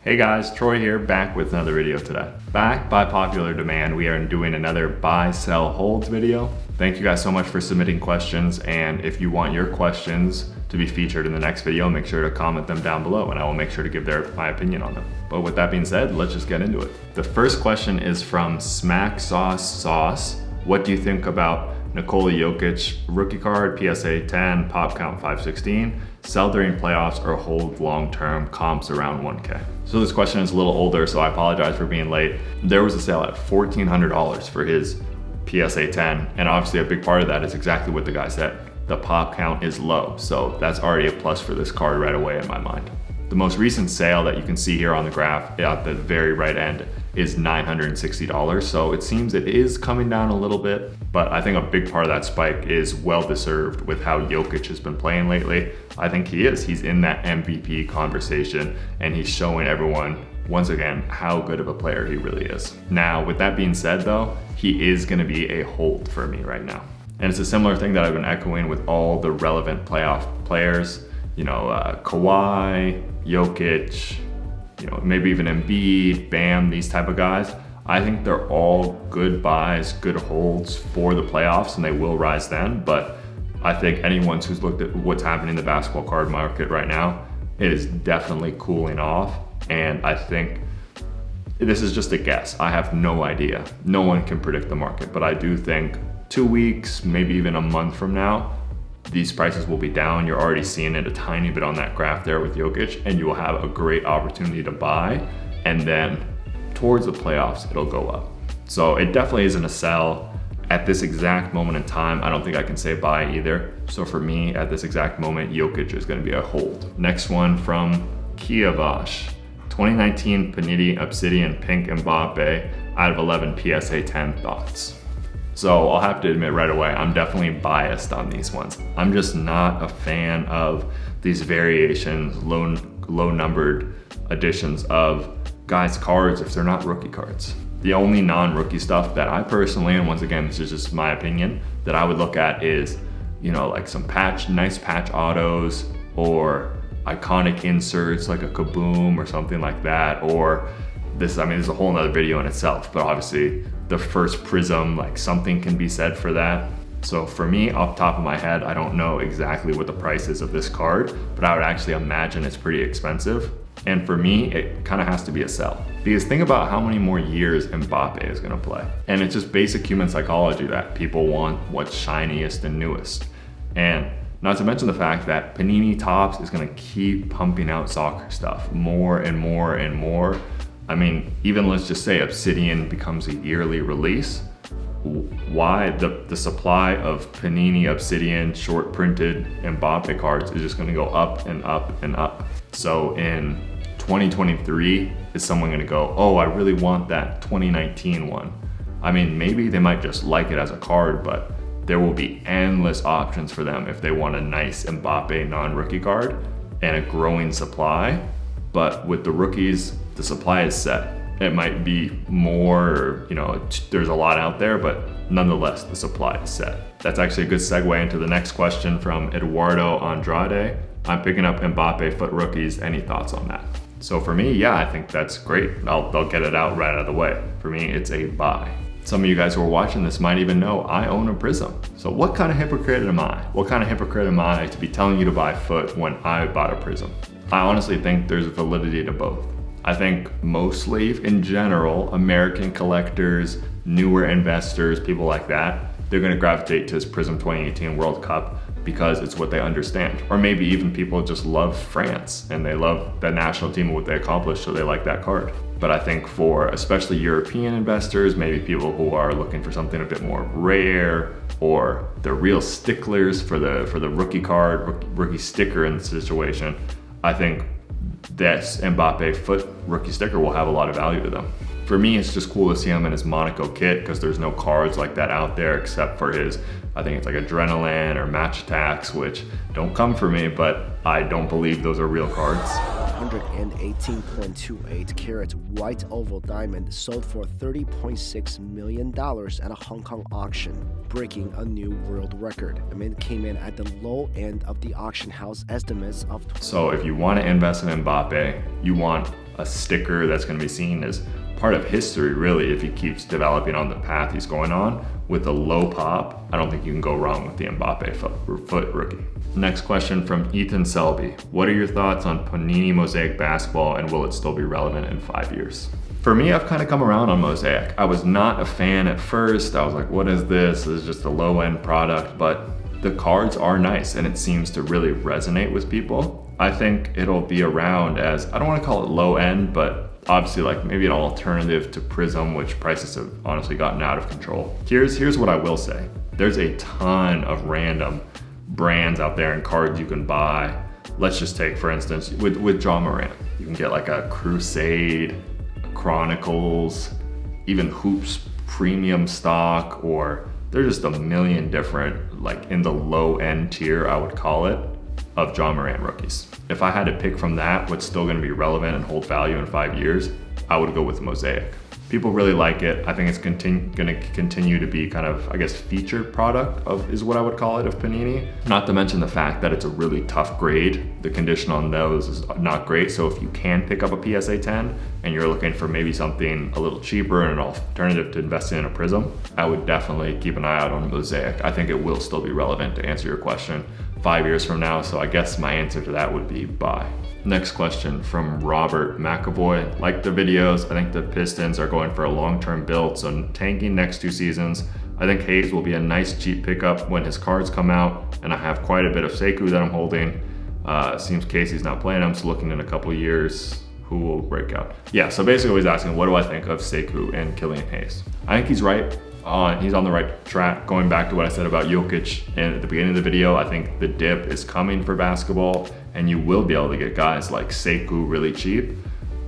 Hey guys, Troy here, back with another video today. Back by popular demand, we are doing another buy, sell, holds video. Thank you guys so much for submitting questions, and if you want your questions to be featured in the next video, make sure to comment them down below and I will make sure to give my opinion on them. But with that being said, let's just get into it. The first question is from Smack Sauce. What do you think about Nikola Jokic rookie card, PSA 10, pop count 516, sell during playoffs or hold long-term, comps around 1K? So this question is a little older, so I apologize for being late. There was a sale at $1,400 for his PSA 10, and obviously a big part of that is exactly what the guy said. The pop count is low, so that's already a plus for this card right away in my mind. The most recent sale that you can see here on the graph at the very right end is $960. So it seems it is coming down a little bit, but I think a big part of that spike is well deserved with how Jokic has been playing lately. I think he's in that MVP conversation and he's showing everyone once again how good of a player he really is. Now, with that being said though, he is gonna be a hold for me right now. And it's a similar thing that I've been echoing with all the relevant playoff players, Kawhi, Jokic, maybe even Embiid, Bam, these type of guys. I think they're all good buys, good holds for the playoffs, and they will rise then. But I think anyone who's looked at what's happening in the basketball card market right now, it is definitely cooling off. And I think this is just a guess. I have no idea. No one can predict the market, but I do think 2 weeks, maybe even a month from now, these prices will be down. You're already seeing it a tiny bit on that graph there with Jokic, and you will have a great opportunity to buy. And then towards the playoffs, it'll go up. So it definitely isn't a sell. At this exact moment in time, I don't think I can say buy either. So for me, at this exact moment, Jokic is gonna be a hold. Next one from Kiavash. 2019 Panini Obsidian Pink Mbappe out of 11 PSA 10 thoughts. So I'll have to admit right away, I'm definitely biased on these ones. I'm just not a fan of these variations, low numbered editions of guys' cards if they're not rookie cards. The only non-rookie stuff that I personally, and once again, this is just my opinion, that I would look at is, like some nice patch autos or iconic inserts like a Kaboom or something like that. Or this is a whole nother video in itself, but obviously the first Prism, like something can be said for that. So for me, off the top of my head, I don't know exactly what the price is of this card, but I would actually imagine it's pretty expensive. And for me, it kind of has to be a sell. Because think about how many more years Mbappe is gonna play. And it's just basic human psychology that people want what's shiniest and newest. And not to mention the fact that Panini Topps is gonna keep pumping out soccer stuff more and more and more. Even let's just say Obsidian becomes a yearly release. Why the supply of Panini Obsidian short printed Mbappe cards is just gonna go up and up and up. So in 2023, is someone gonna go, oh, I really want that 2019 one? Maybe they might just like it as a card, but there will be endless options for them if they want a nice Mbappe non-rookie card and a growing supply. But with the rookies, the supply is set. It might be more, there's a lot out there, but nonetheless, the supply is set. That's actually a good segue into the next question from Eduardo Andrade. I'm picking up Mbappe foot rookies. Any thoughts on that? So for me, yeah, I think that's great. They'll get it out right out of the way. For me, it's a buy. Some of you guys who are watching this might even know I own a Prism. So what kind of hypocrite am I? What kind of hypocrite am I to be telling you to buy foot when I bought a Prism? I honestly think there's validity to both. I think mostly, in general, American collectors, newer investors, people like that, they're gonna gravitate to this Prism 2018 World Cup because it's what they understand. Or maybe even people just love France and they love the national team and what they accomplished, so they like that card. But I think for especially European investors, maybe people who are looking for something a bit more rare, or they're real sticklers for the rookie card, rookie sticker in the situation, I think this Mbappe foot rookie sticker will have a lot of value to them. For me, it's just cool to see him in his Monaco kit because there's no cards like that out there except for his, I think it's like Adrenaline or Match Attacks, which don't come for me, but I don't believe those are real cards. 118.28 carat white oval diamond sold for $30.6 million at a Hong Kong auction, breaking a new world record. I mean, it came in at the low end of the auction house estimates of... So if you want to invest in Mbappe, you want a sticker that's going to be seen as part of history, really, if he keeps developing on the path he's going on with a low pop. I don't think you can go wrong with the Mbappe foot rookie. Next question from Ethan Selby. What are your thoughts on Panini Mosaic basketball, and will it still be relevant in 5 years? For me, I've kind of come around on Mosaic. I was not a fan at first. I was like, what is this? This is just a low-end product, but the cards are nice and it seems to really resonate with people. I think it'll be around as, I don't want to call it low-end, but obviously like maybe an alternative to Prism, which prices have honestly gotten out of control. Here's what I will say. There's a ton of random brands out there and cards you can buy. Let's just take, for instance, with Ja Morant. You can get like a Crusade, Chronicles, even Hoops premium stock, or there's just a million different, like in the low end tier, I would call it, of Ja Morant rookies. If I had to pick from that what's still gonna be relevant and hold value in 5 years, I would go with Mosaic. People really like it. I think it's gonna continue to be kind of, I guess, featured product is what I would call it, of Panini. Not to mention the fact that it's a really tough grade. The condition on those is not great. So if you can pick up a PSA 10 and you're looking for maybe something a little cheaper and an alternative to investing in a Prism, I would definitely keep an eye out on Mosaic. I think it will still be relevant to answer your question 5 years from now. So I guess my answer to that would be buy. Next question from Robert McAvoy. Like the videos, I think the Pistons are going for a long-term build, so tanking next 2 seasons. I think Hayes will be a nice cheap pickup when his cards come out, and I have quite a bit of Sekou that I'm holding. Seems Casey's not playing him, so looking in a couple years, who will break out? Yeah, so basically he's asking, what do I think of Sekou and Killian Hayes? I think he's right. He's on the right track. Going back to what I said about Jokic and at the beginning of the video, I think the dip is coming for basketball, and you will be able to get guys like Sekou really cheap.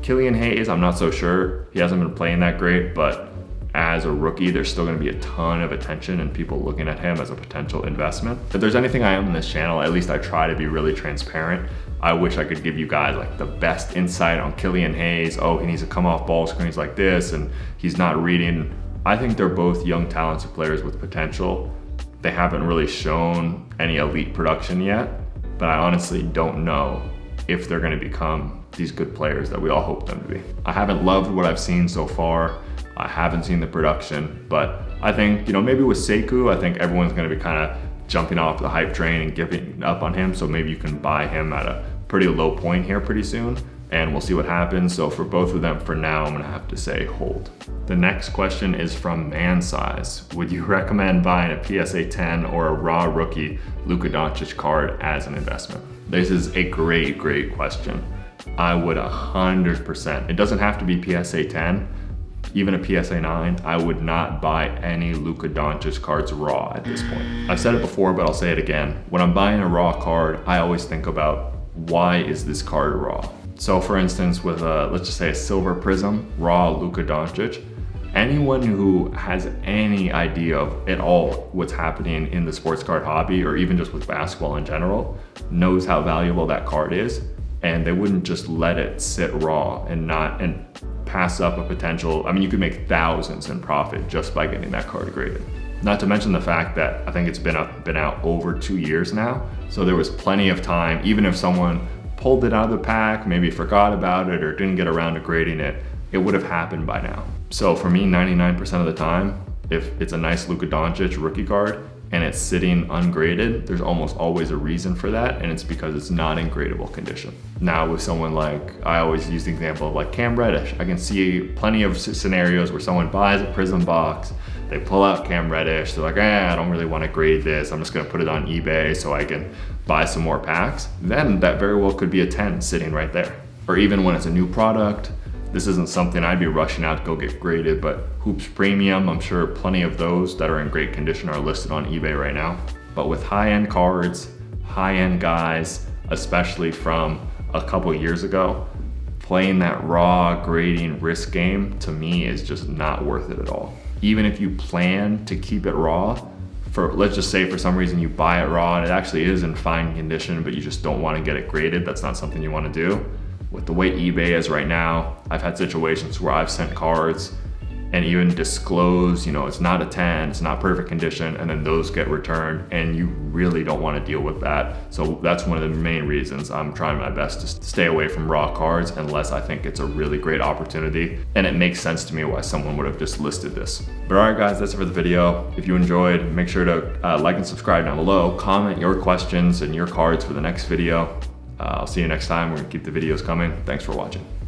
Killian Hayes, I'm not so sure. He hasn't been playing that great, but as a rookie, there's still gonna be a ton of attention and people looking at him as a potential investment. If there's anything I am in this channel, at least I try to be really transparent. I wish I could give you guys like the best insight on Killian Hayes. Oh, he needs to come off ball screens like this, and he's not reading. I think they're both young, talented players with potential. They haven't really shown any elite production yet, but I honestly don't know if they're gonna become these good players that we all hope them to be. I haven't loved what I've seen so far. I haven't seen the production, but I think, maybe with Sekou, I think everyone's gonna be kind of jumping off the hype train and giving up on him, so maybe you can buy him at a pretty low point here pretty soon, and we'll see what happens. So for both of them, for now, I'm gonna have to say hold. The next question is from Man Size. Would you recommend buying a PSA 10 or a raw rookie Luka Doncic card as an investment? This is a great question. I would 100%. It doesn't have to be PSA 10, even a PSA 9. I would not buy any Luka Doncic cards raw at this point. I've said it before, but I'll say it again. When I'm buying a raw card, I always think about, why is this card raw? So for instance, with let's just say a silver Prism, raw Luka Doncic, anyone who has any idea of at all what's happening in the sports card hobby, or even just with basketball in general, knows how valuable that card is, and they wouldn't just let it sit raw and pass up a potential. I mean, you could make thousands in profit just by getting that card graded. Not to mention the fact that I think it's been out over 2 years now, so there was plenty of time, even if someone pulled it out of the pack, maybe forgot about it or didn't get around to grading it, it would have happened by now. So for me, 99% of the time, if it's a nice Luka Doncic rookie card and it's sitting ungraded, there's almost always a reason for that, and it's because it's not in gradable condition. Now with someone like, I always use the example of like Cam Reddish. I can see plenty of scenarios where someone buys a Prism box, they pull out Cam Reddish, they're like, I don't really want to grade this, I'm just gonna put it on eBay so I can buy some more packs. Then that very well could be a 10 sitting right there. Or even when it's a new product, this isn't something I'd be rushing out to go get graded, but Hoops Premium, I'm sure plenty of those that are in great condition are listed on eBay right now. But with high-end cards, high-end guys, especially from a couple years ago, playing that raw grading risk game, to me, is just not worth it at all. Even if you plan to keep it raw, let's just say for some reason you buy it raw and it actually is in fine condition, but you just don't want to get it graded, that's not something you want to do, with the way eBay is right now, I've had situations where I've sent cards and even disclose, it's not a 10, it's not perfect condition, and then those get returned, and you really don't want to deal with that. So that's one of the main reasons I'm trying my best to stay away from raw cards unless I think it's a really great opportunity and it makes sense to me why someone would have just listed this. But all right guys, that's it for the video. If you enjoyed, make sure to like and subscribe down below, comment your questions and your cards for the next video. I'll see you next time. We're gonna keep the videos coming. Thanks for watching.